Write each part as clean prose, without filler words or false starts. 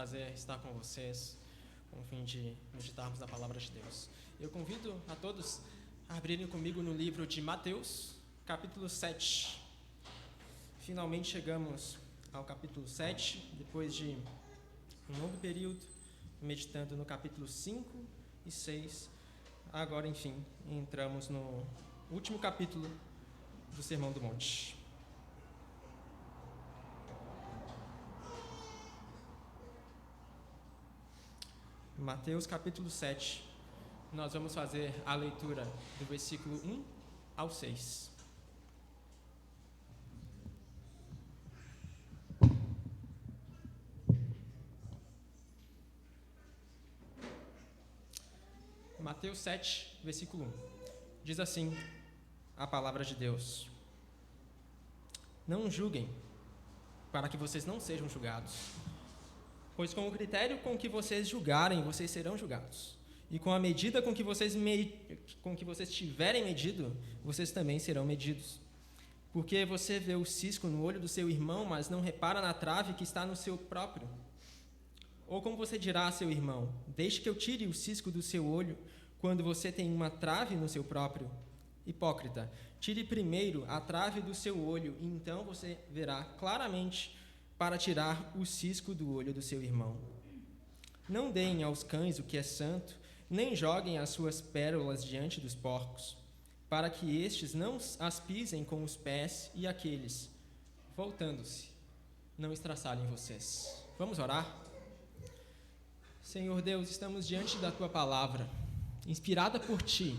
prazer estar com vocês, com o fim de meditarmos na palavra de Deus. Eu convido a todos a abrirem comigo no livro de Mateus, capítulo 7. Finalmente chegamos ao capítulo 7, depois de um longo período, meditando no capítulo 5 e 6. Agora, enfim, entramos no último capítulo do Sermão do Monte. Mateus capítulo 7, nós vamos fazer a leitura do versículo 1 ao 6. Mateus 7, versículo 1. Diz assim a palavra de Deus: Não julguem, para que vocês não sejam julgados. Pois com o critério com que vocês julgarem, vocês serão julgados. E com a medida com que vocês tiverem medido, vocês também serão medidos. Porque você vê o cisco no olho do seu irmão, mas não repara na trave que está no seu próprio? Ou como você dirá a seu irmão: Deixe que eu tire o cisco do seu olho, quando você tem uma trave no seu próprio? Hipócrita, tire primeiro a trave do seu olho, e então você verá claramente para tirar o cisco do olho do seu irmão. Não deem aos cães o que é santo, nem joguem as suas pérolas diante dos porcos, para que estes não as pisem com os pés e aqueles, voltando-se, não estraçalhem vocês. Vamos orar? Senhor Deus, estamos diante da Tua palavra, inspirada por Ti,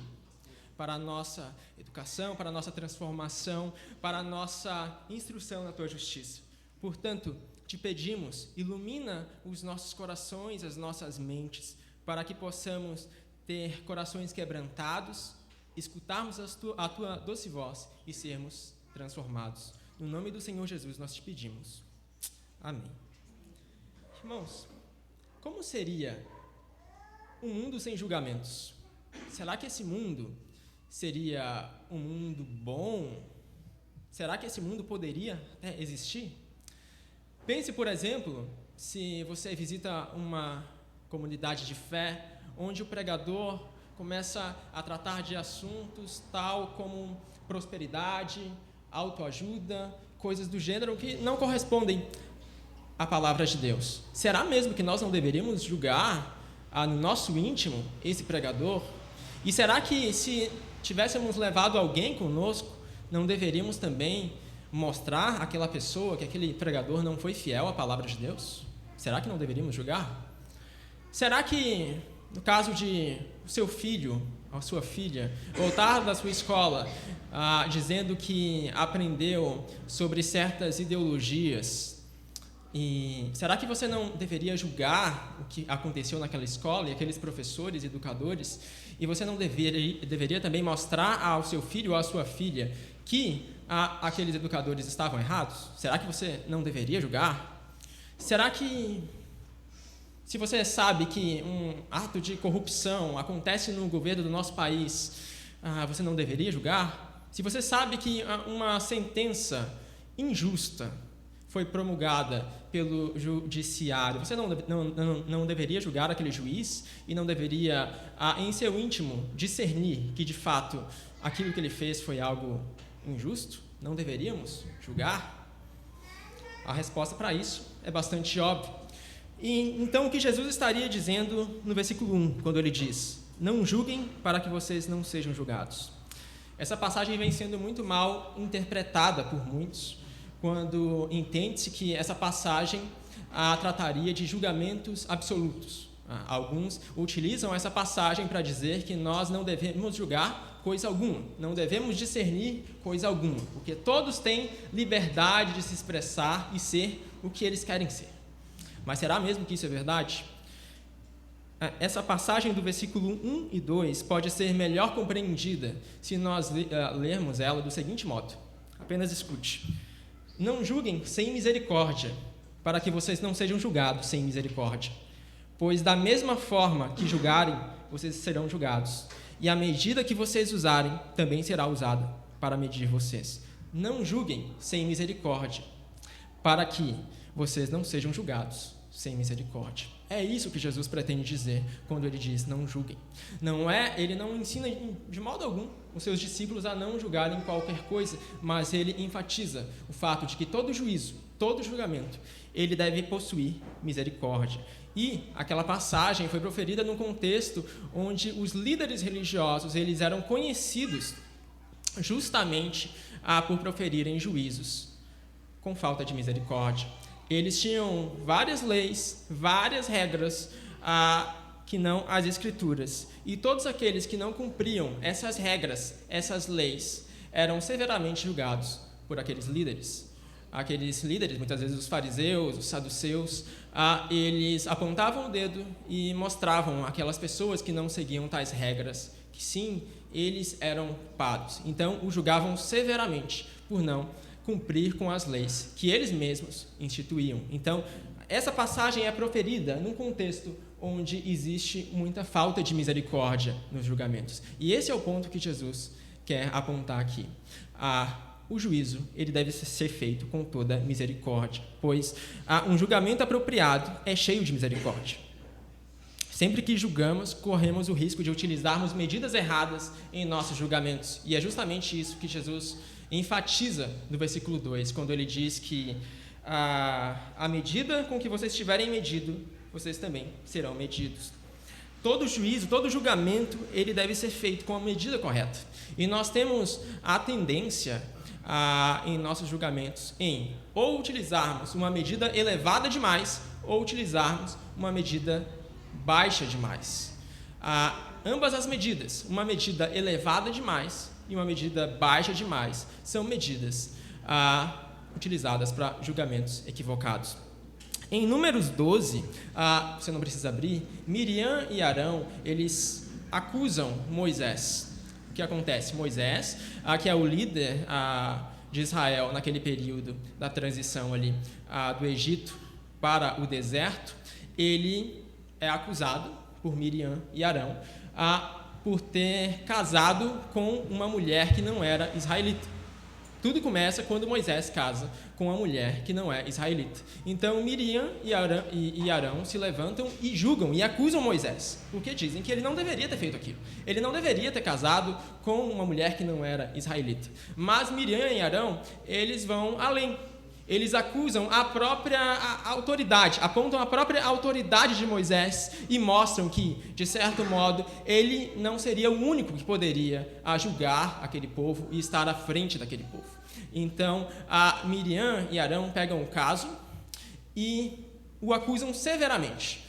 para a nossa educação, para a nossa transformação, para a nossa instrução na Tua justiça. Portanto, te pedimos, ilumina os nossos corações, as nossas mentes, para que possamos ter corações quebrantados, escutarmos a tua doce voz e sermos transformados. No nome do Senhor Jesus nós te pedimos. Amém. Irmãos, como seria um mundo sem julgamentos? Será que esse mundo seria um mundo bom? Será que esse mundo poderia até existir? Pense, por exemplo, se você visita uma comunidade de fé, onde o pregador começa a tratar de assuntos tal como prosperidade, autoajuda, coisas do gênero que não correspondem à palavra de Deus. Será mesmo que nós não deveríamos julgar no nosso íntimo esse pregador? E será que se tivéssemos levado alguém conosco, não deveríamos também mostrar àquela pessoa que aquele pregador não foi fiel à palavra de Deus? Será que não deveríamos julgar? Será que, no caso de o seu filho ou sua filha voltar da sua escola dizendo que aprendeu sobre certas ideologias, e será que você não deveria julgar o que aconteceu naquela escola e aqueles professores, educadores, e você não deveria também mostrar ao seu filho ou à sua filha que aqueles educadores estavam errados? Será que você não deveria julgar? Será que, se você sabe que um ato de corrupção acontece no governo do nosso país, você não deveria julgar? Se você sabe que uma sentença injusta foi promulgada pelo judiciário, você não deveria julgar aquele juiz e não deveria, em seu íntimo, discernir que, de fato, aquilo que ele fez foi algo injusto? Não deveríamos julgar? A resposta para isso é bastante óbvia. E então o que Jesus estaria dizendo no versículo 1, quando ele diz: Não julguem para que vocês não sejam julgados. Essa passagem vem sendo muito mal interpretada por muitos, quando entende-se que essa passagem trataria de julgamentos absolutos. Alguns utilizam essa passagem para dizer que nós não devemos julgar coisa alguma, não devemos discernir coisa alguma, porque todos têm liberdade de se expressar e ser o que eles querem ser. Mas será mesmo que isso é verdade? Essa passagem do versículo 1 e 2 pode ser melhor compreendida se nós lermos ela do seguinte modo. Apenas escute. Não julguem sem misericórdia, para que vocês não sejam julgados sem misericórdia. Pois da mesma forma que julgarem, vocês serão julgados. E a medida que vocês usarem também será usada para medir vocês. Não julguem sem misericórdia, para que vocês não sejam julgados sem misericórdia. É isso que Jesus pretende dizer quando ele diz: não julguem. Ele não ensina de modo algum os seus discípulos a não julgarem qualquer coisa, mas ele enfatiza o fato de que todo juízo, todo julgamento, ele deve possuir misericórdia. E aquela passagem foi proferida num contexto onde os líderes religiosos eles eram conhecidos justamente por proferirem juízos com falta de misericórdia. Eles tinham várias leis, várias regras que não as Escrituras. E todos aqueles que não cumpriam essas regras, essas leis, eram severamente julgados por aqueles líderes. Aqueles líderes, muitas vezes os fariseus, os saduceus, eles apontavam o dedo e mostravam aquelas pessoas que não seguiam tais regras, que sim, eles eram culpados. Então, os julgavam severamente por não cumprir com as leis que eles mesmos instituíam. Então, essa passagem é proferida num contexto onde existe muita falta de misericórdia nos julgamentos. E esse é o ponto que Jesus quer apontar aqui. O juízo ele deve ser feito com toda misericórdia, pois um julgamento apropriado é cheio de misericórdia. Sempre que julgamos, corremos o risco de utilizarmos medidas erradas em nossos julgamentos. E é justamente isso que Jesus enfatiza no versículo 2, quando ele diz que a medida com que vocês tiverem medido, vocês também serão medidos. Todo juízo, todo julgamento, ele deve ser feito com a medida correta. E nós temos a tendência em nossos julgamentos em ou utilizarmos uma medida elevada demais ou utilizarmos uma medida baixa demais. Ambas as medidas, uma medida elevada demais e uma medida baixa demais, são medidas utilizadas para julgamentos equivocados. Em Números 12, você não precisa abrir, Miriam e Arão, eles acusam Moisés. O que acontece? Moisés, que é o líder de Israel naquele período da transição ali do Egito para o deserto, ele é acusado por Miriam e Arão por ter casado com uma mulher que não era israelita. Tudo começa quando Moisés casa com uma mulher que não é israelita. Então, Miriam e Arão se levantam e julgam e acusam Moisés, porque dizem que ele não deveria ter feito aquilo. Ele não deveria ter casado com uma mulher que não era israelita. Mas Miriam e Arão, eles vão além. Eles acusam a própria autoridade, apontam a própria autoridade de Moisés e mostram que, de certo modo, ele não seria o único que poderia julgar aquele povo e estar à frente daquele povo. Então, Miriam e Arão pegam o caso e o acusam severamente,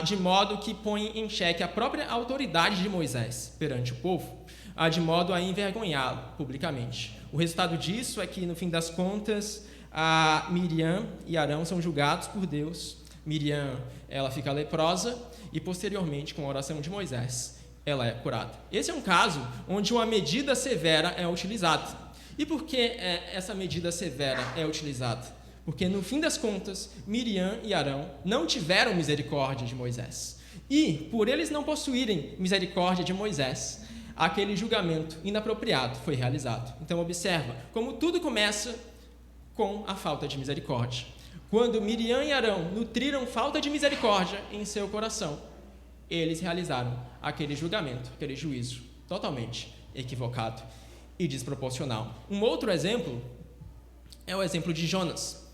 de modo que põem em xeque a própria autoridade de Moisés perante o povo, de modo a envergonhá-lo publicamente. O resultado disso é que, no fim das contas, Miriam e Arão são julgados por Deus. Miriam, ela fica leprosa e, posteriormente, com a oração de Moisés, ela é curada. Esse é um caso onde uma medida severa é utilizada. E por que essa medida severa é utilizada? Porque, no fim das contas, Miriam e Arão não tiveram misericórdia de Moisés. E, por eles não possuírem misericórdia de Moisés, aquele julgamento inapropriado foi realizado. Então, observa como tudo começa com a falta de misericórdia. Quando Miriam e Arão nutriram falta de misericórdia em seu coração, eles realizaram aquele julgamento, aquele juízo totalmente equivocado e desproporcional. Um outro exemplo é o exemplo de Jonas.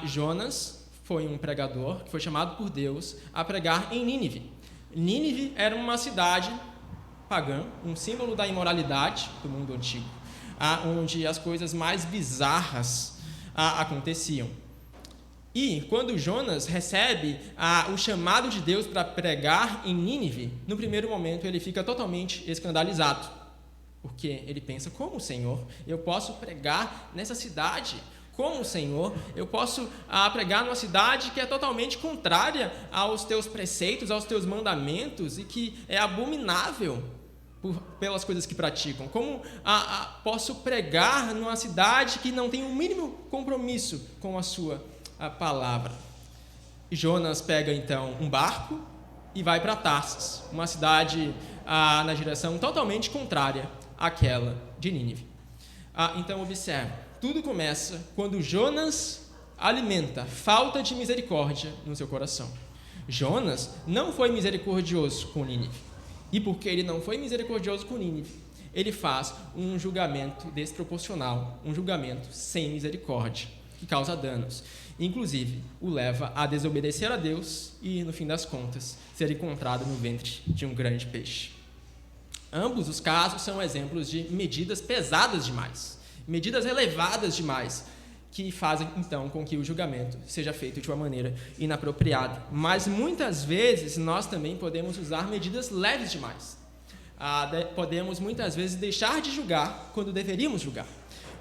Jonas foi um pregador que foi chamado por Deus a pregar em Nínive. Nínive era uma cidade pagã, um símbolo da imoralidade do mundo antigo, onde as coisas mais bizarras aconteciam. E quando Jonas recebe o chamado de Deus para pregar em Nínive, no primeiro momento ele fica totalmente escandalizado, porque ele pensa: como, Senhor, eu posso pregar nessa cidade? Como, Senhor, eu posso pregar numa cidade que é totalmente contrária aos teus preceitos, aos teus mandamentos e que é abominável pelas coisas que praticam? Como posso pregar numa cidade que não tem o mínimo compromisso com a sua palavra? Jonas pega então um barco e vai para Tarsis, uma cidade na direção totalmente contrária àquela de Nínive. Então observe, tudo começa quando Jonas alimenta falta de misericórdia no seu coração. Jonas não foi misericordioso com Nínive. E porque ele não foi misericordioso com Nínive, ele faz um julgamento desproporcional, um julgamento sem misericórdia, que causa danos. Inclusive, o leva a desobedecer a Deus e, no fim das contas, ser encontrado no ventre de um grande peixe. Ambos os casos são exemplos de medidas pesadas demais, medidas elevadas demais, que fazem, então, com que o julgamento seja feito de uma maneira inapropriada. Mas, muitas vezes, nós também podemos usar medidas leves demais. Podemos, muitas vezes, deixar de julgar quando deveríamos julgar.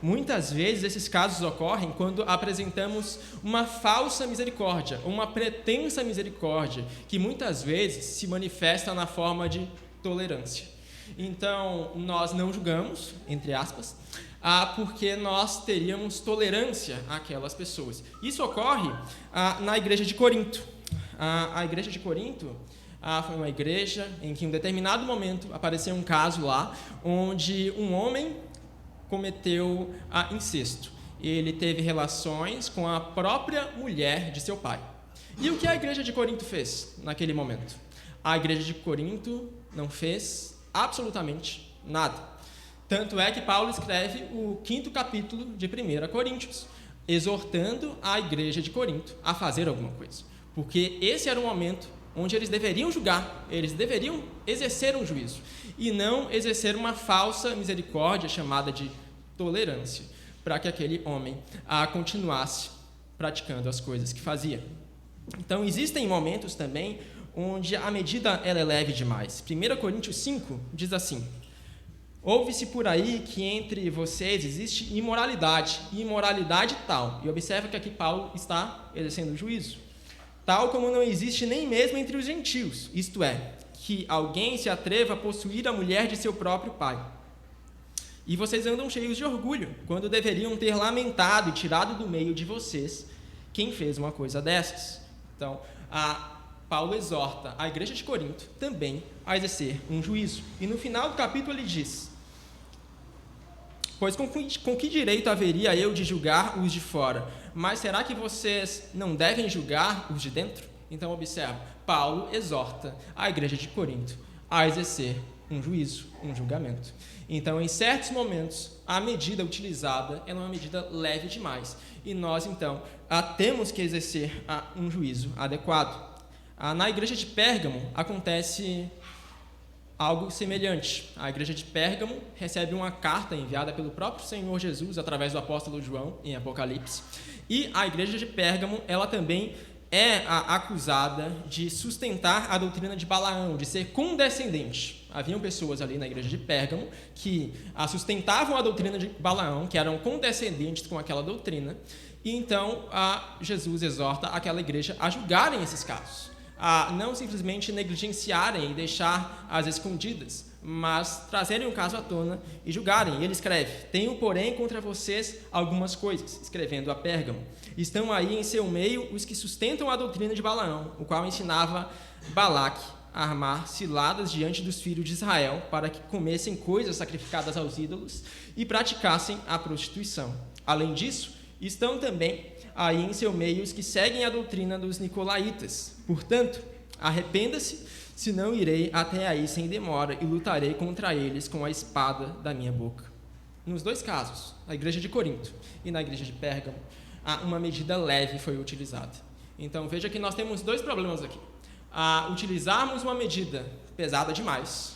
Muitas vezes, esses casos ocorrem quando apresentamos uma falsa misericórdia, uma pretensa misericórdia, que muitas vezes se manifesta na forma de tolerância. Então, nós não julgamos, entre aspas, porque nós teríamos tolerância àquelas pessoas. Isso ocorre na igreja de Corinto. A igreja de Corinto foi uma igreja em que, em um determinado momento, apareceu um caso lá, onde um homem cometeu incesto. Ele teve relações com a própria mulher de seu pai. E o que a igreja de Corinto fez naquele momento? A igreja de Corinto não fez absolutamente nada. Tanto é que Paulo escreve o 5º capítulo de 1 Coríntios, exortando a igreja de Corinto a fazer alguma coisa. Porque esse era o momento onde eles deveriam julgar, eles deveriam exercer um juízo, e não exercer uma falsa misericórdia chamada de tolerância, para que aquele homem continuasse praticando as coisas que fazia. Então, existem momentos também onde a medida ela é leve demais. 1 Coríntios 5 diz assim: ouve-se por aí que entre vocês existe imoralidade, e imoralidade tal. E observa que aqui Paulo está exercendo juízo. Tal como não existe nem mesmo entre os gentios, isto é, que alguém se atreva a possuir a mulher de seu próprio pai. E vocês andam cheios de orgulho, quando deveriam ter lamentado e tirado do meio de vocês quem fez uma coisa dessas. Então, Paulo exorta a igreja de Corinto também a exercer um juízo. E no final do capítulo ele diz: pois com que direito haveria eu de julgar os de fora? Mas será que vocês não devem julgar os de dentro? Então, observa, Paulo exorta a igreja de Corinto a exercer um juízo, um julgamento. Então, em certos momentos, a medida utilizada é uma medida leve demais. E nós, então, temos que exercer um juízo adequado. Na igreja de Pérgamo acontece algo semelhante. A igreja de Pérgamo recebe uma carta enviada pelo próprio Senhor Jesus através do apóstolo João em Apocalipse. E a igreja de Pérgamo, ela também é acusada de sustentar a doutrina de Balaão, de ser condescendente. Haviam pessoas ali na igreja de Pérgamo que sustentavam a doutrina de Balaão, que eram condescendentes com aquela doutrina, e então Jesus exorta aquela igreja a julgarem esses casos, a não simplesmente negligenciarem e deixar as escondidas, mas trazerem o caso à tona e julgarem. E ele escreve: tenho, porém, contra vocês algumas coisas, escrevendo a Pérgamo. Estão aí em seu meio os que sustentam a doutrina de Balaão, o qual ensinava Balaque a armar ciladas diante dos filhos de Israel, para que comessem coisas sacrificadas aos ídolos e praticassem a prostituição. Além disso, estão também aí em seu meio os que seguem a doutrina dos nicolaítas. Portanto, arrependa-se, senão irei até aí sem demora e lutarei contra eles com a espada da minha boca. Nos dois casos, na igreja de Corinto e na igreja de Pérgamo, uma medida leve foi utilizada. Então, veja que nós temos dois problemas aqui: utilizarmos uma medida pesada demais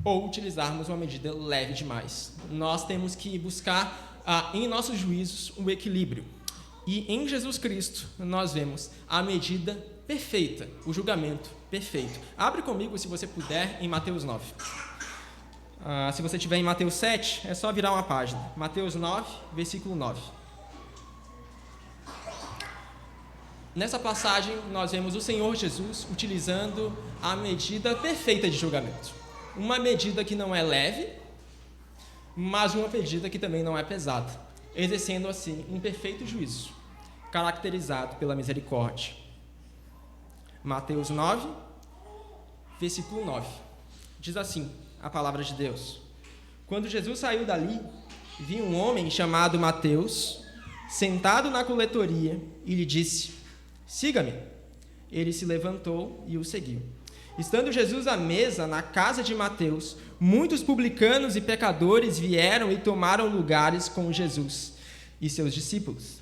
ou utilizarmos uma medida leve demais. Nós temos que buscar, em nossos juízos, um equilíbrio. E em Jesus Cristo, nós vemos a medida perfeita, o julgamento perfeito. Abre comigo, se você puder, em Mateus 9. Se você estiver em Mateus 7, é só virar uma página. Mateus 9, versículo 9. Nessa passagem, nós vemos o Senhor Jesus utilizando a medida perfeita de julgamento. Uma medida que não é leve, mas uma medida que também não é pesada, exercendo assim um perfeito juízo, caracterizado pela misericórdia. Mateus 9, versículo 9. Diz assim a palavra de Deus: quando Jesus saiu dali, viu um homem chamado Mateus sentado na coletoria, e lhe disse: siga-me. Ele se levantou e o seguiu. Estando Jesus à mesa na casa de Mateus, muitos publicanos e pecadores vieram e tomaram lugares com Jesus e seus discípulos.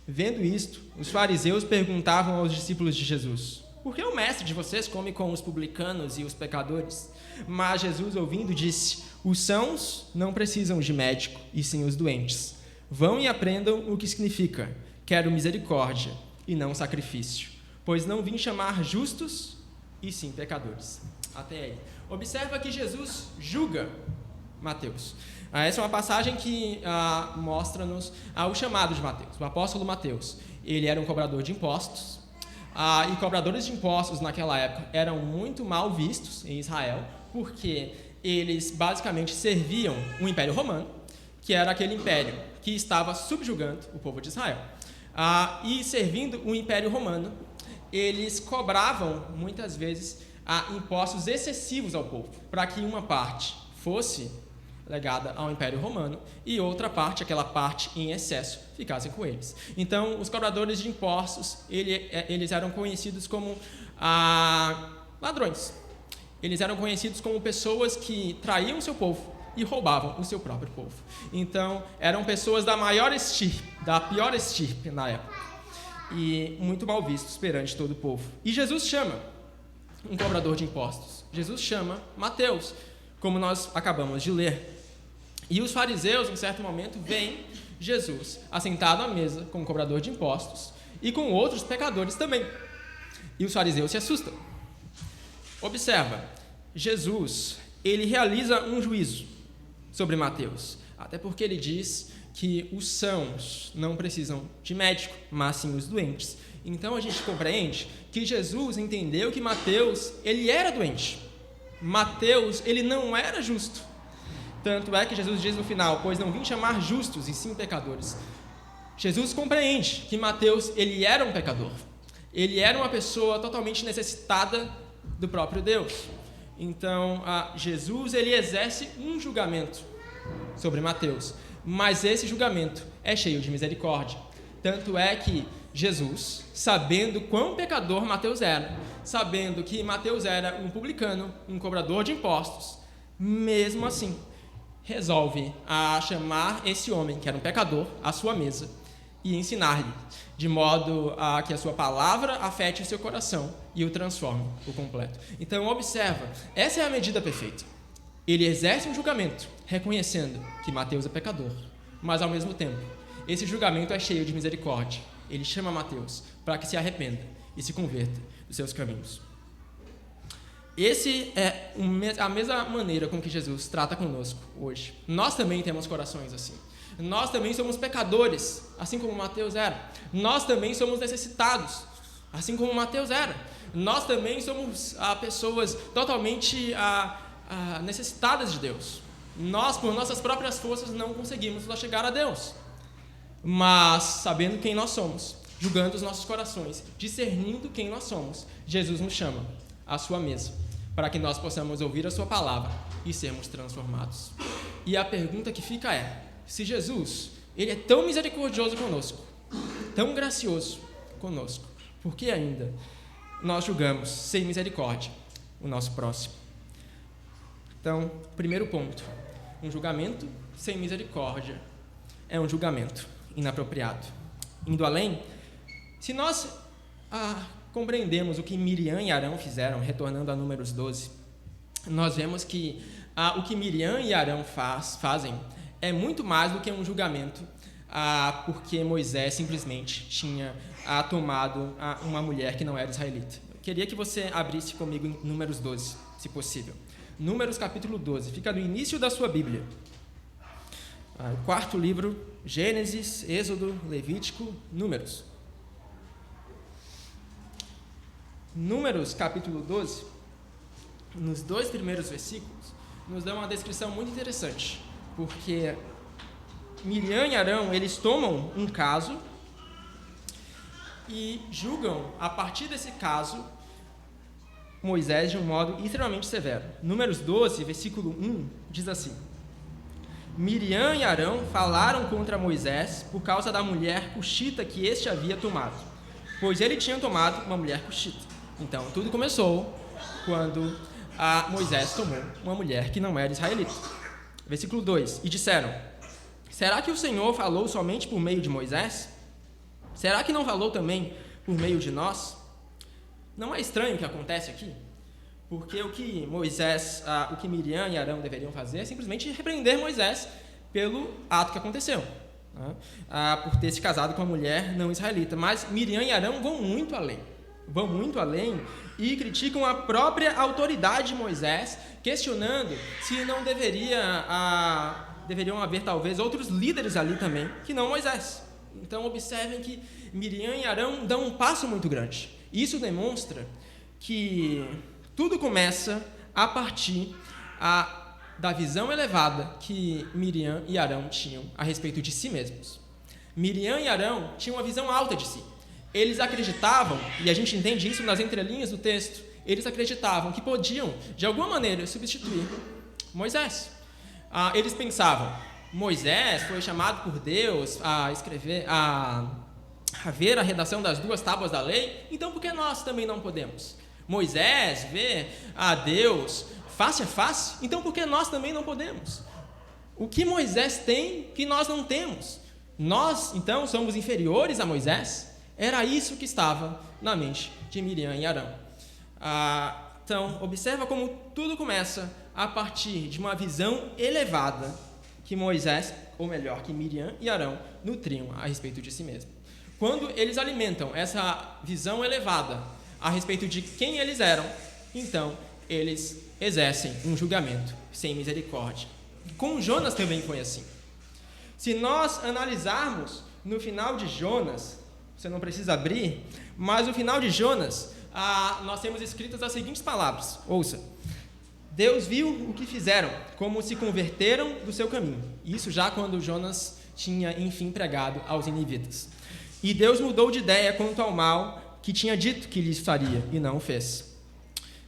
Vendo isto, os fariseus perguntavam aos discípulos de Jesus: por que o mestre de vocês come com os publicanos e os pecadores? Mas Jesus, ouvindo, disse: os sãos não precisam de médico, e sim os doentes. Vão e aprendam o que significa: quero misericórdia e não sacrifício, pois não vim chamar justos, e sim pecadores. Até aí. Observa que Jesus julga Mateus. Essa é uma passagem que mostra-nos o chamado de Mateus, o apóstolo Mateus. Ele era um cobrador de impostos, e cobradores de impostos naquela época eram muito mal vistos em Israel, porque eles basicamente serviam o Império Romano, que era aquele império que estava subjugando o povo de Israel. E servindo o Império Romano, eles cobravam, muitas vezes, impostos excessivos ao povo, para que uma parte fosse legada ao Império Romano e outra parte, aquela parte em excesso, ficasse com eles. Então, os cobradores de impostos, eles eram conhecidos como ladrões. Eles eram conhecidos como pessoas que traíam o seu povo e roubavam o seu próprio povo. Então, eram pessoas da pior estirpe na época, e muito mal vistos perante todo o povo. E Jesus chama um cobrador de impostos. Jesus chama Mateus, como nós acabamos de ler. E os fariseus, em certo momento, veem Jesus assentado à mesa com um cobrador de impostos e com outros pecadores também. E os fariseus se assustam. Observa, Jesus, ele realiza um juízo sobre Mateus, até porque ele diz que os sãos não precisam de médico, mas sim os doentes. Então a gente compreende que Jesus entendeu que Mateus, ele era doente. Mateus, ele não era justo. Tanto é que Jesus diz no final: pois não vim chamar justos, e sim pecadores. Jesus compreende que Mateus, ele era um pecador. Ele era uma pessoa totalmente necessitada do próprio Deus. Então, Jesus, ele exerce um julgamento sobre Mateus. Mas esse julgamento é cheio de misericórdia. Tanto é que Jesus, sabendo quão pecador Mateus era, sabendo que Mateus era um publicano, um cobrador de impostos, mesmo assim, resolve chamar esse homem, que era um pecador, à sua mesa e ensinar-lhe, de modo que a sua palavra afete o seu coração e o transforme por completo. Então, observa, essa é a medida perfeita. Ele exerce um julgamento, reconhecendo que Mateus é pecador, mas ao mesmo tempo, esse julgamento é cheio de misericórdia. Ele chama Mateus para que se arrependa e se converta dos seus caminhos. Esse é a mesma maneira com que Jesus trata conosco hoje. Nós também temos corações assim. Nós também somos pecadores, assim como Mateus era. Nós também somos necessitados, assim como Mateus era. Nós também somos pessoas totalmente necessitadas de Deus. Nós, por nossas próprias forças, não conseguimos chegar a Deus. Mas, sabendo quem nós somos, julgando os nossos corações, discernindo quem nós somos, Jesus nos chama à sua mesa, para que nós possamos ouvir a sua palavra e sermos transformados. E a pergunta que fica é: se Jesus, ele é tão misericordioso conosco, tão gracioso conosco, por que ainda nós julgamos sem misericórdia o nosso próximo? Então, primeiro ponto: um julgamento sem misericórdia é um julgamento inapropriado. Indo além, se nós compreendemos o que Miriam e Arão fizeram, retornando a Números 12, nós vemos que o que Miriam e Arão fazem é muito mais do que um julgamento, porque Moisés simplesmente tinha tomado uma mulher que não era israelita. Eu queria que você abrisse comigo em Números 12, se possível. Números capítulo 12, fica no início da sua Bíblia. O quarto livro, Gênesis, Êxodo, Levítico, Números. Números capítulo 12, nos 2 primeiros versículos, nos dá uma descrição muito interessante, porque Miriam e Arão, eles tomam um caso e julgam, a partir desse caso, Moisés de um modo extremamente severo. Números 12, versículo 1, diz assim: Miriam e Arão falaram contra Moisés por causa da mulher cuxita que este havia tomado, pois ele tinha tomado uma mulher cuxita. Então, tudo começou quando Moisés tomou uma mulher que não era israelita. Versículo 2: E disseram: será que o Senhor falou somente por meio de Moisés? Será que não falou também por meio de nós? Não é estranho o que acontece aqui? Porque o que Miriam e Arão deveriam fazer é simplesmente repreender Moisés pelo ato que aconteceu, né? Por ter se casado com uma mulher não israelita. Mas Miriam e Arão vão muito além e criticam a própria autoridade de Moisés, questionando se não deveriam haver talvez outros líderes ali também, que não Moisés. Então observem que Miriam e Arão dão um passo muito grande. Isso demonstra que tudo começa a partir da visão elevada que Miriam e Arão tinham a respeito de si mesmos. Miriam e Arão tinham uma visão alta de si. Eles acreditavam, e a gente entende isso nas entrelinhas do texto, eles acreditavam que podiam, de alguma maneira, substituir Moisés. Eles pensavam: Moisés foi chamado por Deus a escrever, a ver a redação das 2 tábuas da lei, então por que nós também não podemos? Moisés vê a Deus face a face, então por que nós também não podemos? O que Moisés tem que nós não temos? Nós, então, somos inferiores a Moisés? Era isso que estava na mente de Miriam e Arão. Então, observa como tudo começa a partir de uma visão elevada que Moisés, ou melhor, que Miriam e Arão nutriam a respeito de si mesmo. Quando eles alimentam essa visão elevada a respeito de quem eles eram, então eles exercem um julgamento sem misericórdia. Com Jonas também foi assim. Se nós analisarmos no final de Jonas, você não precisa abrir, mas no final de Jonas, nós temos escritas as seguintes palavras. Ouça: Deus viu o que fizeram, como se converteram do seu caminho. Isso já quando Jonas tinha, enfim, pregado aos ninivitas. E Deus mudou de ideia quanto ao mal que tinha dito que lhes faria, e não o fez.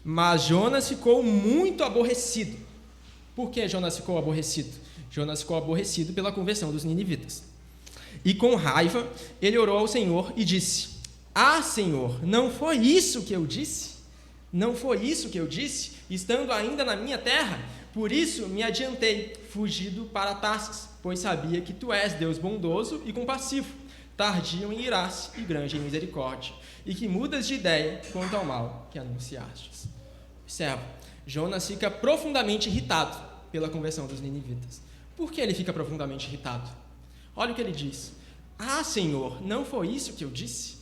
Mas Jonas ficou muito aborrecido. Por que Jonas ficou aborrecido? Jonas ficou aborrecido pela conversão dos ninivitas. E com raiva, ele orou ao Senhor e disse: Senhor, não foi isso que eu disse? Não foi isso que eu disse, estando ainda na minha terra? Por isso me adiantei, fugido para Tarsis, pois sabia que tu és Deus bondoso e compassivo, tardio em irar-se e grande em misericórdia, e que mudas de ideia quanto ao mal que anunciastes. Observa, Jonas fica profundamente irritado pela conversão dos ninivitas. Por que ele fica profundamente irritado? Olha o que ele diz: Senhor, não foi isso que eu disse?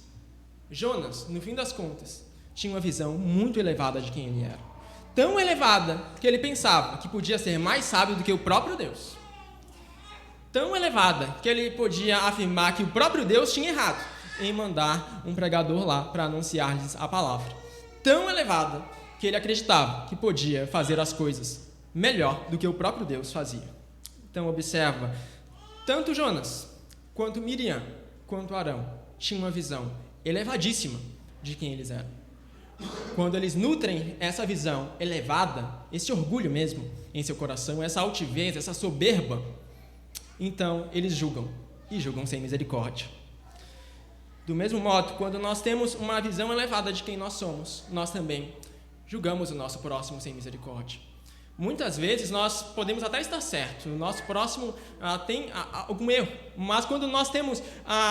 Jonas, no fim das contas, tinha uma visão muito elevada de quem ele era. Tão elevada que ele pensava que podia ser mais sábio do que o próprio Deus. Tão elevada que ele podia afirmar que o próprio Deus tinha errado em mandar um pregador lá para anunciar-lhes a palavra. Tão elevada que ele acreditava que podia fazer as coisas melhor do que o próprio Deus fazia. Então observa, tanto Jonas, quanto Miriam, quanto Arão tinham uma visão elevadíssima de quem eles eram. Quando eles nutrem essa visão elevada, esse orgulho mesmo em seu coração, essa altivez, essa soberba, então eles julgam, e julgam sem misericórdia. Do mesmo modo, quando nós temos uma visão elevada de quem nós somos, nós também julgamos o nosso próximo sem misericórdia. Muitas vezes nós podemos até estar certo, o nosso próximo tem algum erro, mas quando nós temos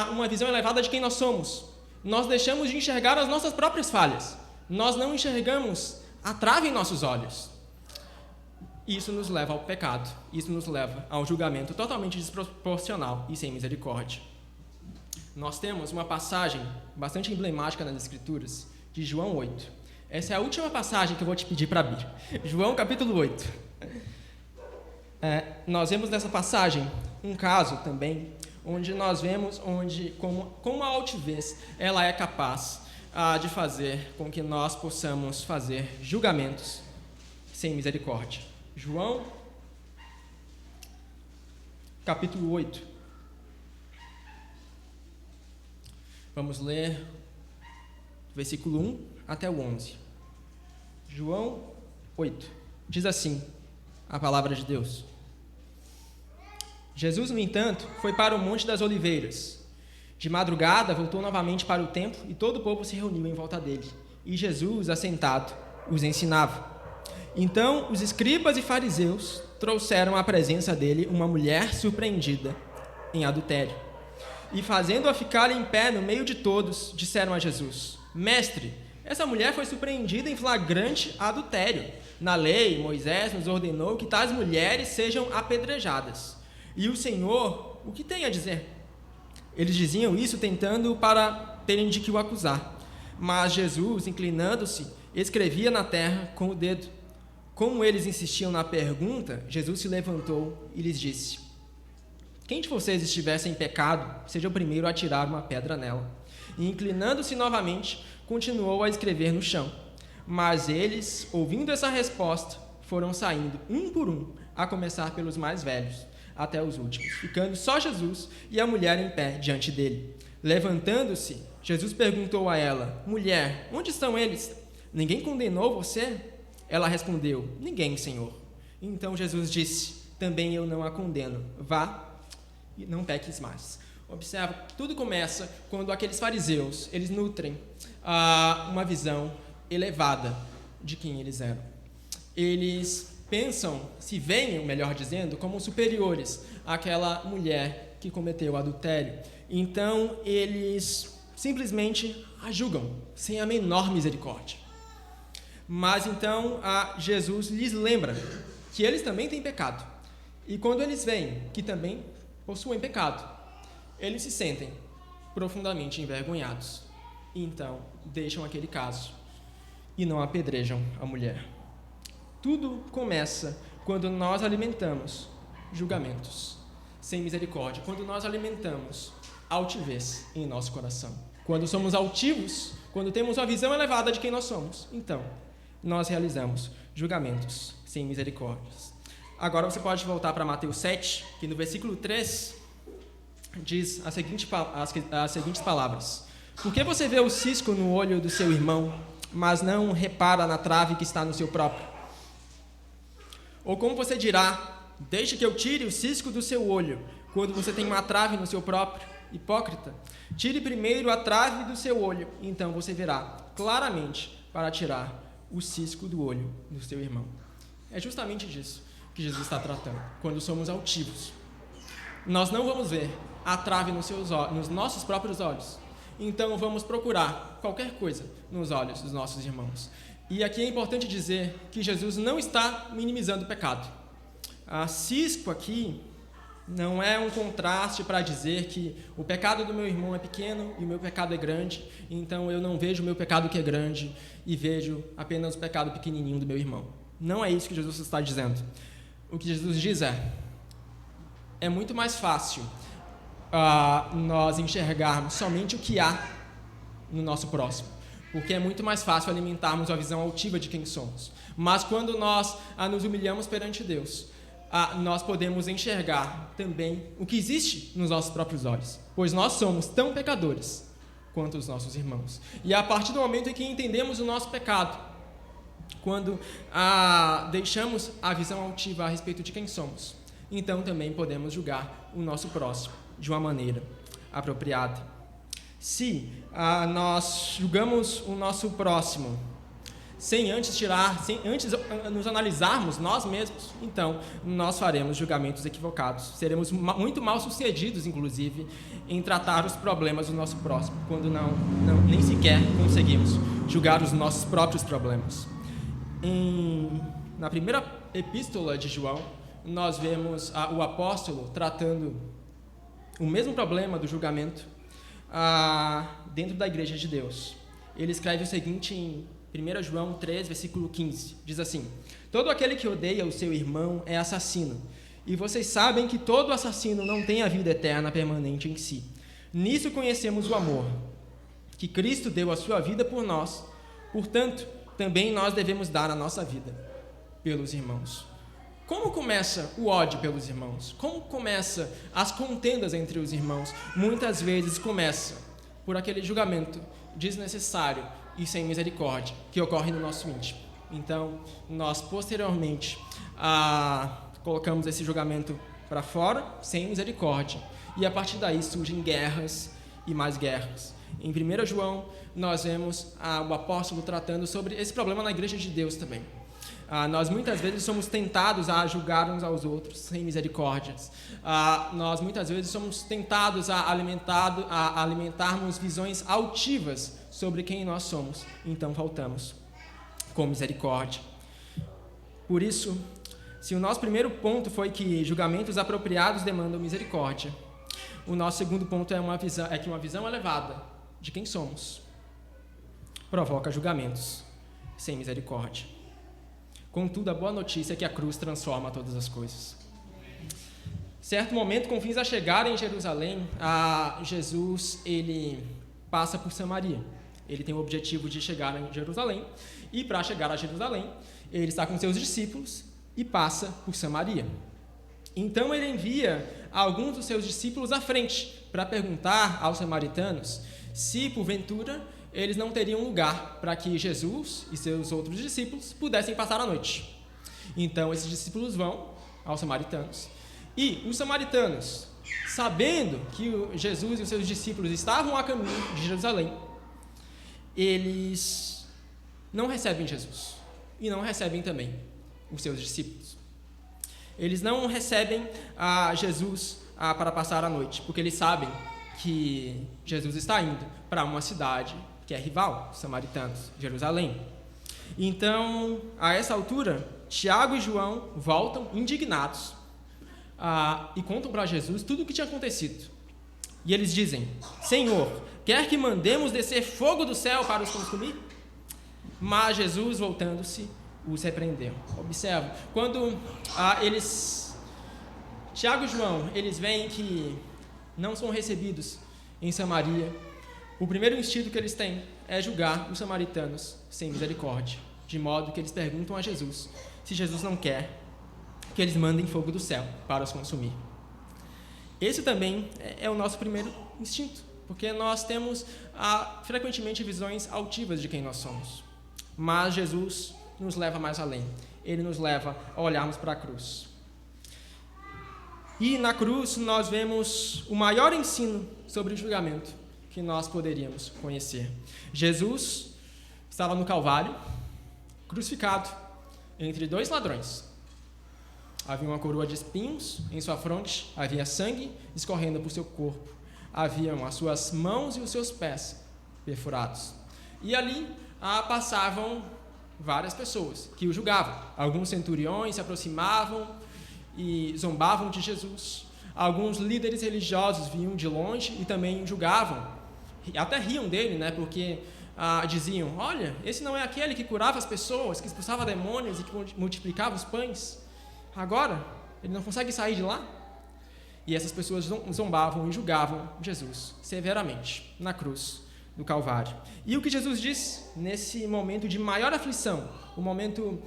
uma visão elevada de quem nós somos, nós deixamos de enxergar as nossas próprias falhas, nós não enxergamos a trave em nossos olhos. Isso nos leva ao pecado, isso nos leva a um julgamento totalmente desproporcional e sem misericórdia. Nós temos uma passagem bastante emblemática nas Escrituras, de João 8. Essa é a última passagem que eu vou te pedir para abrir. João capítulo 8. Nós vemos nessa passagem um caso também, onde nós vemos como a altivez ela é capaz de fazer com que nós possamos fazer julgamentos sem misericórdia. João capítulo 8. Vamos ler versículo 1 até o 11. João 8. Diz assim a palavra de Deus: Jesus, no entanto, foi para o Monte das Oliveiras. De madrugada, voltou novamente para o templo e todo o povo se reuniu em volta dele. E Jesus, assentado, os ensinava. Então, os escribas e fariseus trouxeram à presença dele uma mulher surpreendida em adultério. E, fazendo-a ficar em pé no meio de todos, disseram a Jesus: Mestre, essa mulher foi surpreendida em flagrante adultério. Na lei, Moisés nos ordenou que tais mulheres sejam apedrejadas. E o Senhor, o que tem a dizer? Eles diziam isso tentando para terem de que o acusar. Mas Jesus, inclinando-se, escrevia na terra com o dedo. Como eles insistiam na pergunta, Jesus se levantou e lhes disse: Quem de vocês estivesse em pecado, seja o primeiro a atirar uma pedra nela. E, inclinando-se novamente, continuou a escrever no chão. Mas eles, ouvindo essa resposta, foram saindo, um por um, a começar pelos mais velhos, até os últimos, ficando só Jesus e a mulher em pé diante dele. Levantando-se, Jesus perguntou a ela: Mulher, onde estão eles? Ninguém condenou você? Ela respondeu: Ninguém, Senhor. Então Jesus disse: Também eu não a condeno. Vá e não peques mais. Observa, tudo começa quando aqueles fariseus, eles nutrem uma visão elevada de quem eles eram. Eles pensam, se veem, melhor dizendo, como superiores àquela mulher que cometeu adultério. Então, eles simplesmente a julgam, sem a menor misericórdia. Mas, então, Jesus lhes lembra que eles também têm pecado. E quando eles veem que também possuem pecado, eles se sentem profundamente envergonhados. E, então, deixam aquele caso e não apedrejam a mulher. Tudo começa quando nós alimentamos julgamentos sem misericórdia, quando nós alimentamos altivez em nosso coração. Quando somos altivos, quando temos uma visão elevada de quem nós somos, então nós realizamos julgamentos sem misericórdias. Agora você pode voltar para Mateus 7, que no versículo 3 diz as seguintes palavras: Por que você vê o cisco no olho do seu irmão, mas não repara na trave que está no seu próprio? Ou como você dirá: Deixe que eu tire o cisco do seu olho, quando você tem uma trave no seu próprio? Hipócrita, tire primeiro a trave do seu olho, então você verá claramente para tirar o cisco do olho do seu irmão. É justamente disso que Jesus está tratando. Quando somos altivos, nós não vamos ver a trave nos nossos próprios olhos, então vamos procurar qualquer coisa nos olhos dos nossos irmãos. E aqui é importante dizer que Jesus não está minimizando o pecado. A cisco aqui não é um contraste para dizer que o pecado do meu irmão é pequeno e o meu pecado é grande, então eu não vejo o meu pecado que é grande e vejo apenas o pecado pequenininho do meu irmão. Não é isso que Jesus está dizendo. O que Jesus diz é muito mais fácil nós enxergarmos somente o que há no nosso próximo, porque é muito mais fácil alimentarmos a visão altiva de quem somos. Mas quando nós nos humilhamos perante Deus, nós podemos enxergar também o que existe nos nossos próprios olhos, pois nós somos tão pecadores quanto os nossos irmãos. E a partir do momento em que entendemos o nosso pecado, quando deixamos a visão altiva a respeito de quem somos, então também podemos julgar o nosso próximo de uma maneira apropriada. Se nós julgamos o nosso próximo sem antes nos analisarmos nós mesmos, então nós faremos julgamentos equivocados. Seremos muito mal sucedidos, inclusive, em tratar os problemas do nosso próximo, quando nem sequer conseguimos julgar os nossos próprios problemas. Na primeira epístola de João, nós vemos o apóstolo tratando o mesmo problema do julgamento dentro da igreja de Deus. Ele escreve o seguinte em 1 João 3, versículo 15, diz assim: Todo aquele que odeia o seu irmão é assassino, e vocês sabem que todo assassino não tem a vida eterna permanente em si. Nisso conhecemos o amor, que Cristo deu a sua vida por nós, portanto, também nós devemos dar a nossa vida pelos irmãos. Como começa o ódio pelos irmãos? Como começa as contendas entre os irmãos? Muitas vezes começa por aquele julgamento desnecessário e sem misericórdia que ocorre no nosso íntimo. Então, nós posteriormente colocamos esse julgamento para fora, sem misericórdia. E a partir daí surgem guerras e mais guerras. Em 1 João, nós vemos o apóstolo tratando sobre esse problema na igreja de Deus também. Nós muitas vezes somos tentados a julgar uns aos outros sem misericórdias. Nós muitas vezes somos tentados a alimentarmos visões altivas sobre quem nós somos. Então faltamos com misericórdia. Por isso, se o nosso primeiro ponto foi que julgamentos apropriados demandam misericórdia, o nosso segundo ponto é que uma visão elevada de quem somos provoca julgamentos sem misericórdia. Contudo, a boa notícia é que a cruz transforma todas as coisas. Certo momento, com fins a chegar em Jerusalém, Jesus ele passa por Samaria. Ele tem o objetivo de chegar em Jerusalém, e para chegar a Jerusalém, ele está com seus discípulos e passa por Samaria. Então ele envia alguns dos seus discípulos à frente para perguntar aos samaritanos se, porventura, eles não teriam lugar para que Jesus e seus outros discípulos pudessem passar a noite. Então esses discípulos vão aos samaritanos, e os samaritanos, sabendo que Jesus e os seus discípulos estavam a caminho de Jerusalém, eles não recebem Jesus e não recebem também os seus discípulos. Eles não recebem Jesus para passar a noite, porque eles sabem que Jesus está indo para uma cidade que é rival, os samaritanos, Jerusalém. Então, a essa altura, Tiago e João voltam indignados e contam para Jesus tudo o que tinha acontecido. E eles dizem: Senhor, quer que mandemos descer fogo do céu para os consumir? Mas Jesus, voltando-se, os repreendeu. Observe, quando Tiago e João, eles veem que não são recebidos em Samaria, o primeiro instinto que eles têm é julgar os samaritanos sem misericórdia, de modo que eles perguntam a Jesus se Jesus não quer que eles mandem fogo do céu para os consumir. Esse também é o nosso primeiro instinto, porque nós temos frequentemente visões altivas de quem nós somos. Mas Jesus nos leva mais além. Ele nos leva a olharmos para a cruz. E na cruz nós vemos o maior ensino sobre o julgamento que nós poderíamos conhecer. Jesus estava no Calvário, crucificado entre dois ladrões. Havia uma coroa de espinhos em sua fronte, havia sangue escorrendo por seu corpo, haviam as suas mãos e os seus pés perfurados. E ali passavam várias pessoas que o julgavam. Alguns centuriões se aproximavam e zombavam de Jesus. Alguns líderes religiosos vinham de longe e também julgavam. Até riam dele, né? Porque diziam: olha, esse não é aquele que curava as pessoas, que expulsava demônios e que multiplicava os pães? Agora, ele não consegue sair de lá? E essas pessoas zombavam e julgavam Jesus severamente na cruz do Calvário. E o que Jesus diz nesse momento de maior aflição, o momento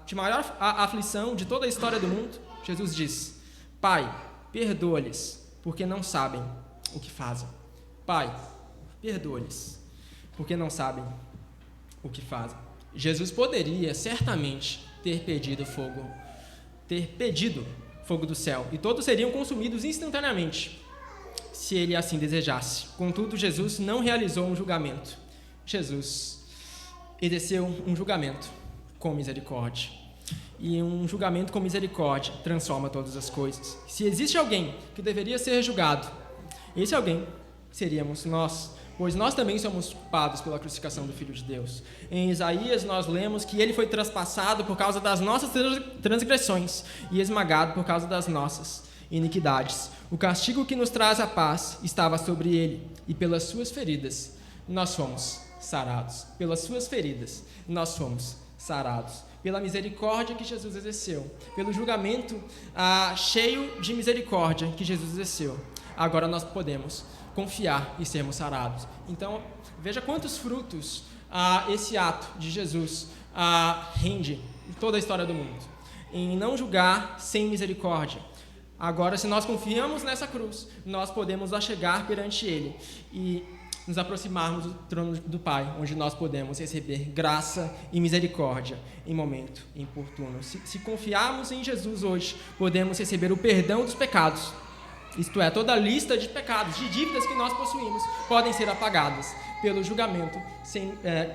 de maior aflição de toda a história do mundo, Jesus diz: Pai, perdoa-lhes, porque não sabem o que fazem. Pai, perdoa-lhes, porque não sabem o que fazem. Jesus poderia certamente ter pedido fogo do céu, e todos seriam consumidos instantaneamente, se ele assim desejasse. Contudo, Jesus não realizou um julgamento. Jesus exerceu um julgamento com misericórdia. E um julgamento com misericórdia transforma todas as coisas. Se existe alguém que deveria ser julgado, esse alguém seríamos nós, pois nós também somos culpados pela crucificação do Filho de Deus. Em Isaías nós lemos que ele foi traspassado por causa das nossas transgressões e esmagado por causa das nossas iniquidades. O castigo que nos traz a paz estava sobre ele, e pelas suas feridas nós fomos sarados. Pelas suas feridas nós fomos sarados. Pela misericórdia que Jesus exerceu, pelo julgamento cheio de misericórdia que Jesus exerceu, agora nós podemos confiar e sermos sarados. Então, veja quantos frutos esse ato de Jesus rende em toda a história do mundo. Em não julgar sem misericórdia. Agora, se nós confiamos nessa cruz, nós podemos chegar perante Ele e nos aproximarmos do trono do Pai, onde nós podemos receber graça e misericórdia em momento importuno. Se confiarmos em Jesus hoje, podemos receber o perdão dos pecados. Isto é, toda a lista de pecados, de dívidas que nós possuímos, podem ser apagadas pelo julgamento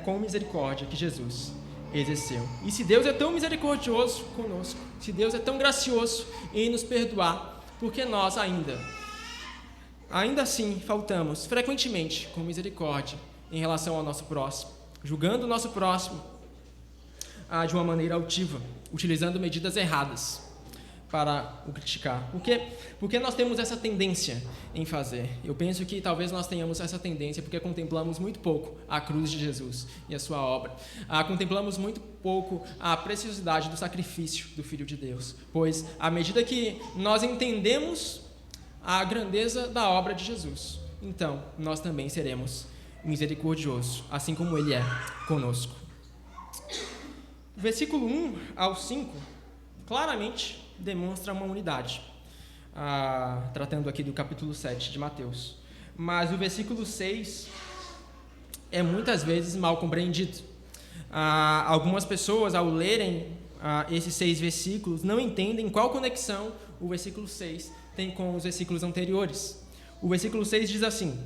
com misericórdia que Jesus exerceu. E se Deus é tão misericordioso conosco, se Deus é tão gracioso em nos perdoar, porque nós ainda assim faltamos frequentemente com misericórdia em relação ao nosso próximo, julgando o nosso próximo de uma maneira altiva, utilizando medidas erradas para o criticar. Por que nós temos essa tendência em fazer? Eu penso que talvez nós tenhamos essa tendência porque contemplamos muito pouco a cruz de Jesus e a sua obra. Contemplamos muito pouco a preciosidade do sacrifício do Filho de Deus, pois à medida que nós entendemos a grandeza da obra de Jesus, então nós também seremos misericordiosos, assim como Ele é conosco. Versículo 1 ao 5 claramente demonstra uma unidade, tratando aqui do capítulo 7 de Mateus. Mas o versículo 6 é muitas vezes mal compreendido. Algumas pessoas, ao lerem esses 6 versículos, não entendem qual conexão o versículo 6 tem com os versículos anteriores. O versículo 6 diz assim: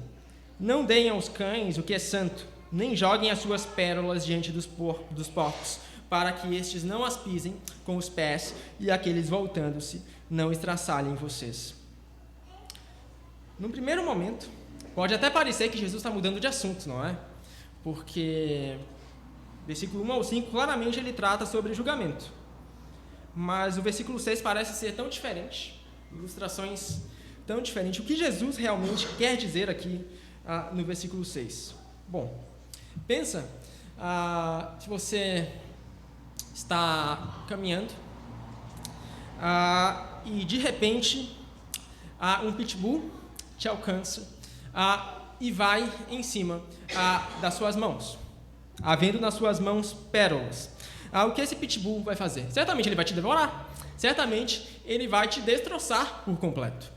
não deem aos cães o que é santo, nem joguem as suas pérolas diante dos porcos, para que estes não as pisem com os pés e aqueles voltando-se não estraçalhem vocês. No primeiro momento, pode até parecer que Jesus está mudando de assunto, não é? Porque versículo 1 ao 5, claramente ele trata sobre julgamento. Mas o versículo 6 parece ser tão diferente, ilustrações tão diferentes. O que Jesus realmente quer dizer aqui no versículo 6? Bom, pensa se você está caminhando e de repente um pitbull te alcança e vai em cima das suas mãos, havendo nas suas mãos pérolas. O que esse pitbull vai fazer? Certamente ele vai te devorar, certamente ele vai te destroçar por completo.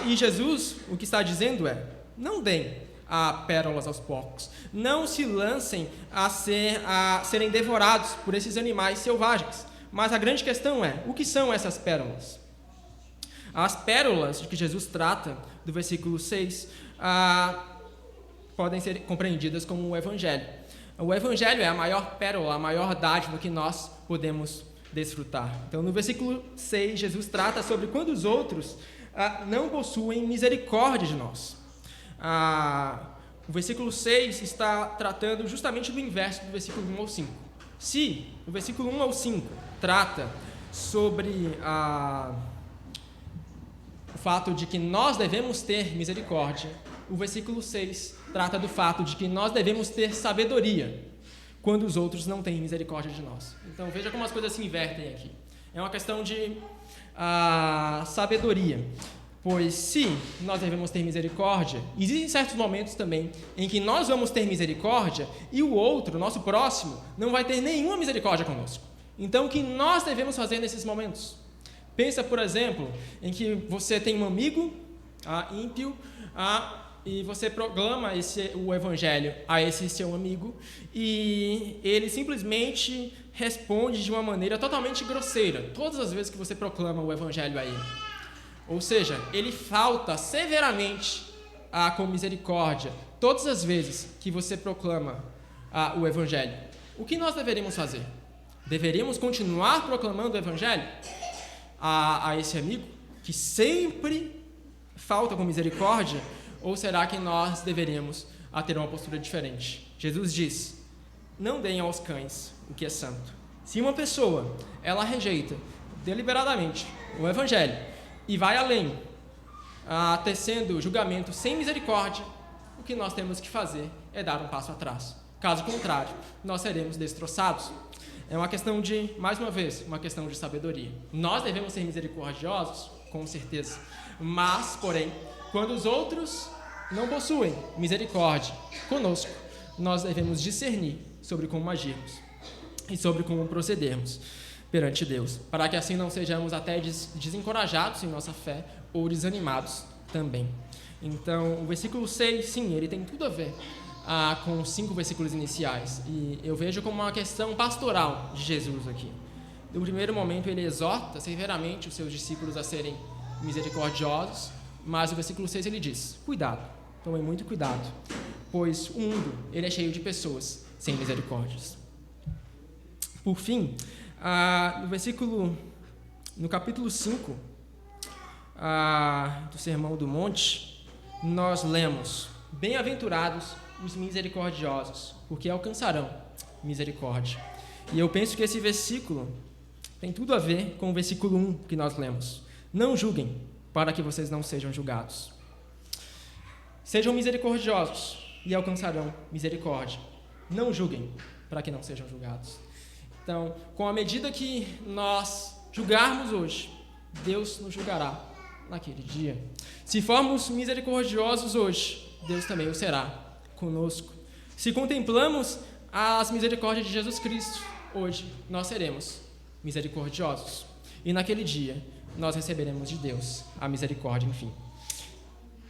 E Jesus, o que está dizendo é: não deem pérolas aos porcos, não se lancem a serem devorados por esses animais selvagens. Mas a grande questão é: o que são essas pérolas? As pérolas de que Jesus trata do versículo 6 podem ser compreendidas como o Evangelho. O Evangelho é a maior pérola, a maior dádiva que nós podemos desfrutar. Então, no versículo 6, Jesus trata sobre quando os outros não possuem misericórdia de nós. O versículo 6 está tratando justamente do inverso do versículo 1 ao 5. Se o versículo 1 ao 5 trata sobre o fato de que nós devemos ter misericórdia, o versículo 6 trata do fato de que nós devemos ter sabedoria quando os outros não têm misericórdia de nós. Então veja como as coisas se invertem aqui. É uma questão de sabedoria. Pois se nós devemos ter misericórdia, existem certos momentos também em que nós vamos ter misericórdia e o outro, nosso próximo, não vai ter nenhuma misericórdia conosco. Então, o que nós devemos fazer nesses momentos? Pensa, por exemplo, em que você tem um amigo ímpio e você proclama o Evangelho a esse seu amigo e ele simplesmente responde de uma maneira totalmente grosseira todas as vezes que você proclama o Evangelho a ele. Ou seja, ele falta severamente com misericórdia todas as vezes que você proclama o Evangelho. O que nós deveríamos fazer? Deveríamos continuar proclamando o Evangelho a esse amigo que sempre falta com misericórdia? Ou será que nós deveríamos ter uma postura diferente? Jesus diz: não deem aos cães o que é santo. Se uma pessoa ela rejeita deliberadamente o Evangelho e vai além, tecendo julgamento sem misericórdia, o que nós temos que fazer é dar um passo atrás. Caso contrário, nós seremos destroçados. É uma questão de, mais uma vez, uma questão de sabedoria. Nós devemos ser misericordiosos, com certeza. Mas, porém, quando os outros não possuem misericórdia conosco, nós devemos discernir sobre como agirmos e sobre como procedermos perante Deus, para que assim não sejamos até desencorajados em nossa fé ou desanimados também. Então, o versículo 6, sim, ele tem tudo a ver com os 5 versículos iniciais. E eu vejo como uma questão pastoral de Jesus aqui. No primeiro momento, ele exorta severamente os seus discípulos a serem misericordiosos, mas o versículo 6 ele diz: cuidado, tomem muito cuidado, pois o mundo ele é cheio de pessoas sem misericórdias. Por fim, no capítulo 5 do Sermão do Monte, nós lemos: bem-aventurados os misericordiosos, porque alcançarão misericórdia. E eu penso que esse versículo tem tudo a ver com o versículo 1 que nós lemos: não julguem, para que vocês não sejam julgados. Sejam misericordiosos e alcançarão misericórdia. Não julguem, para que não sejam julgados. Então, com a medida que nós julgarmos hoje, Deus nos julgará naquele dia. Se formos misericordiosos hoje, Deus também o será conosco. Se contemplamos as misericórdias de Jesus Cristo, hoje nós seremos misericordiosos. E naquele dia, nós receberemos de Deus a misericórdia, enfim.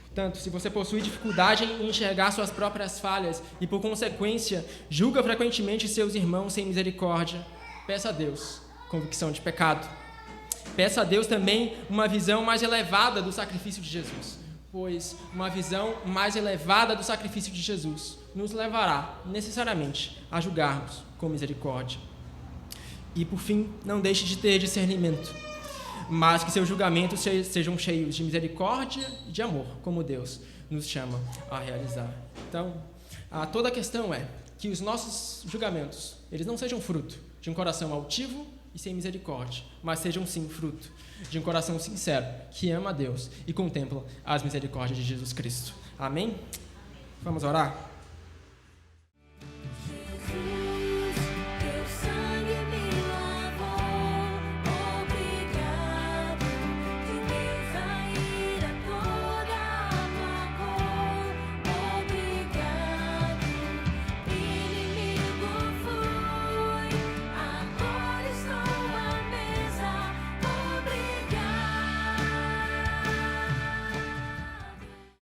Portanto, se você possui dificuldade em enxergar suas próprias falhas e, por consequência, julga frequentemente seus irmãos sem misericórdia, peça a Deus convicção de pecado. Peça a Deus também uma visão mais elevada do sacrifício de Jesus, pois uma visão mais elevada do sacrifício de Jesus nos levará necessariamente a julgarmos com misericórdia. E, por fim, não deixe de ter discernimento, mas que seus julgamentos sejam cheios de misericórdia e de amor, como Deus nos chama a realizar. Então, toda a questão é que os nossos julgamentos, eles não sejam fruto de um coração altivo e sem misericórdia, mas sejam sim fruto de um coração sincero, que ama a Deus e contempla as misericórdias de Jesus Cristo. Amém? Vamos orar?